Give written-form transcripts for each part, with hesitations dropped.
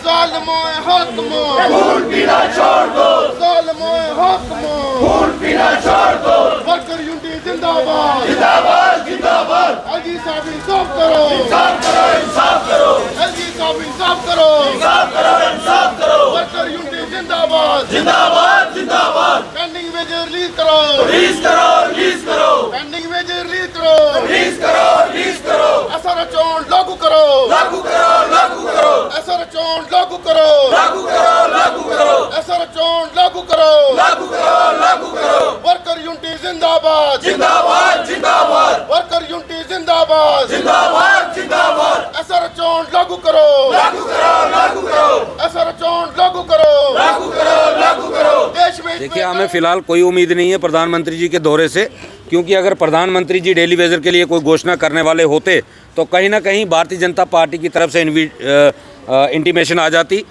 जालिमों हाकिमों खून पीना छोड़ दो, जालिमों हाकिमों खून पीना छोड़ दो। वर्कर यूनिटी जिंदाबाद जिंदाबाद जिंदाबाद। एलजी साहब इंसाफ करो इंसाफ करो, इंसाफ करो, एलजी साहब इंसाफ करो इंसाफ करो, इंसाफ करो। वर्कर यूनिटी जिंदाबाद जिंदाबाद जिंदाबाद। पेंडिंग वेजेस रिलीज करो रिलीज करो, रिलीज करो, पेंडिंग वेजेस रिलीज करो रिलीज करो, रिलीज करो। एसआर चोन लागू करो लागू करो, लागू करो, एसआर चोन लागू करो लागू करो, लागू करो, एसआर चोन लागू करो लागू करो, लागू करो। वर्कर यूनिटी जिंदाबाद जिंदाबाद जिंदाबाद, वर्कर यूनिटी जिंदाबाद जिंदाबाद जिंदाबाद। एसआर चोन लागू करो लागू करो, लागू करो, एसआर चोन लागू करो लागू करो, लागू करो। देश में देखिए, हमें फिलहाल कोई उम्मीद नहीं है प्रधानमंत्री जी के दौरे से, क्योंकि अगर प्रधानमंत्री जी डेली वेजर के लिए कोई घोषणा करने वाले होते तो कहीं ना कहीं भारतीय जनता पार्टी की तरफ से इंटीमेशन आ जाती।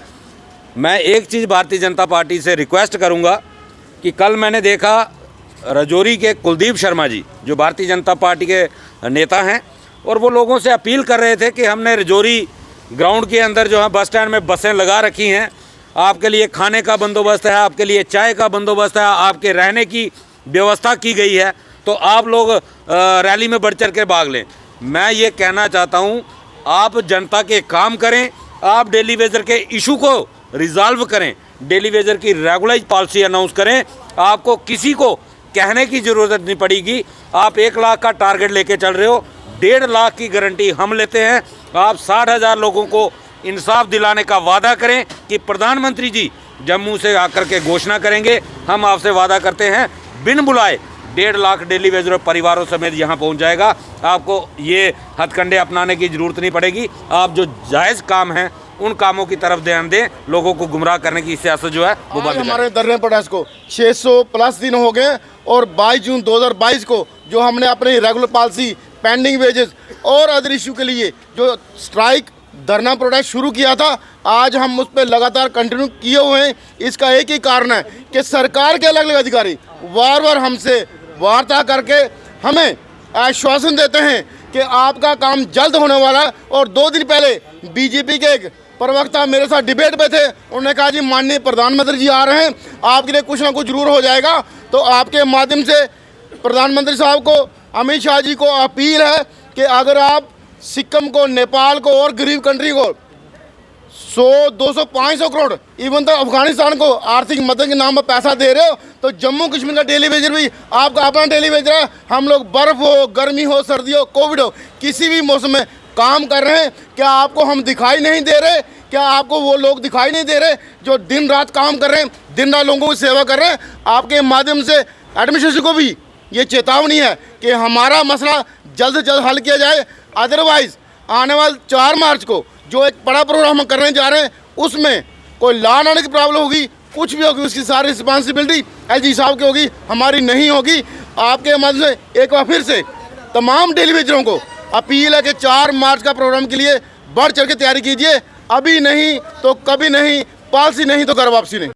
मैं एक चीज़ भारतीय जनता पार्टी से रिक्वेस्ट करूंगा कि कल मैंने देखा राजौरी के कुलदीप शर्मा जी, जो भारतीय जनता पार्टी के नेता हैं, और वो लोगों से अपील कर रहे थे कि हमने राजौरी ग्राउंड के अंदर जो है बस स्टैंड में बसें लगा रखी हैं, आपके लिए खाने का बंदोबस्त है, आपके लिए चाय का बंदोबस्त है, आपके रहने की व्यवस्था की गई है, तो आप लोग रैली में बढ़ चढ़ के भाग लें। मैं ये कहना चाहता हूँ, आप जनता के काम करें, आप डेली वेजर के इशू को रिजॉल्व करें, डेली वेजर की रेगुलाइज पॉलिसी अनाउंस करें। आपको किसी को कहने की ज़रूरत नहीं पड़ेगी। आप 1 लाख का टारगेट लेके चल रहे हो, 1.5 लाख की गारंटी हम लेते हैं। आप 60,000 लोगों को इंसाफ दिलाने का वादा करें कि प्रधानमंत्री जी जम्मू से आकर के घोषणा करेंगे। हम आपसे वादा करते हैं, बिन बुलाए 1.5 लाख डेली वेजर परिवारों समेत यहाँ पहुँच जाएगा। आपको ये हथकंडे अपनाने की ज़रूरत नहीं पड़ेगी। आप जो जायज़ काम हैं उन कामों की तरफ ध्यान दें। लोगों को गुमराह करने की सियासत जो है वो बंद करें। हमारे धरने प्रोटेस्ट को 600 प्लस दिन हो गए और 22 जून 2022 को जो हमने अपनी रेगुलर पॉलिसी, पेंडिंग वेजेस और अदर इशू के लिए जो स्ट्राइक धरना प्रोटेस्ट शुरू किया था, आज हम उस पर लगातार कंटिन्यू किए हुए हैं। इसका एक ही कारण है कि सरकार के अलग अलग अधिकारी बार बार हमसे वार्ता करके हमें आश्वासन देते हैं कि आपका काम जल्द होने वाला है। और 2 दिन पहले बीजेपी के एक प्रवक्ता मेरे साथ डिबेट पे थे, उन्होंने कहा जी माननीय प्रधानमंत्री जी आ रहे हैं, आपके लिए कुछ ना कुछ जरूर हो जाएगा। तो आपके माध्यम से प्रधानमंत्री साहब को, अमित शाह जी को अपील है कि अगर आप सिक्किम को, नेपाल को और गरीब कंट्री को 100, 200, 500 करोड़, इवन तो अफगानिस्तान को आर्थिक मदद के नाम पर पैसा दे रहे हो, तो जम्मू कश्मीर का डेली वेजर भी आपका अपना डेली वेजर है। हम लोग बर्फ़ हो, गर्मी हो, सर्दी हो, कोविड हो, किसी भी मौसम में काम कर रहे हैं। क्या आपको हम दिखाई नहीं दे रहे? क्या आपको वो लोग दिखाई नहीं दे रहे जो दिन रात काम कर रहे हैं, दिन रात लोगों की सेवा कर रहे हैं? आपके माध्यम से एडमिनिस्ट्रेशन को भी ये चेतावनी है कि हमारा मसला जल्द से जल्द हल किया जाए। अदरवाइज़ आने वाले 4 मार्च को जो एक बड़ा प्रोग्राम हम करने जा रहे हैं, उसमें कोई लॉ एंड ऑर्डर की प्रॉब्लम होगी, कुछ भी होगी, उसकी सारी रिस्पॉन्सिबिलिटी एलजी साहब की होगी, हमारी नहीं होगी। आपके माध्यम से एक बार फिर से तमाम डेली वेजरों को अपील है कि 4 मार्च का प्रोग्राम के लिए बढ़ चढ़ के तैयारी कीजिए। अभी नहीं तो कभी नहीं, पॉलिसी नहीं तो घर वापसी नहीं।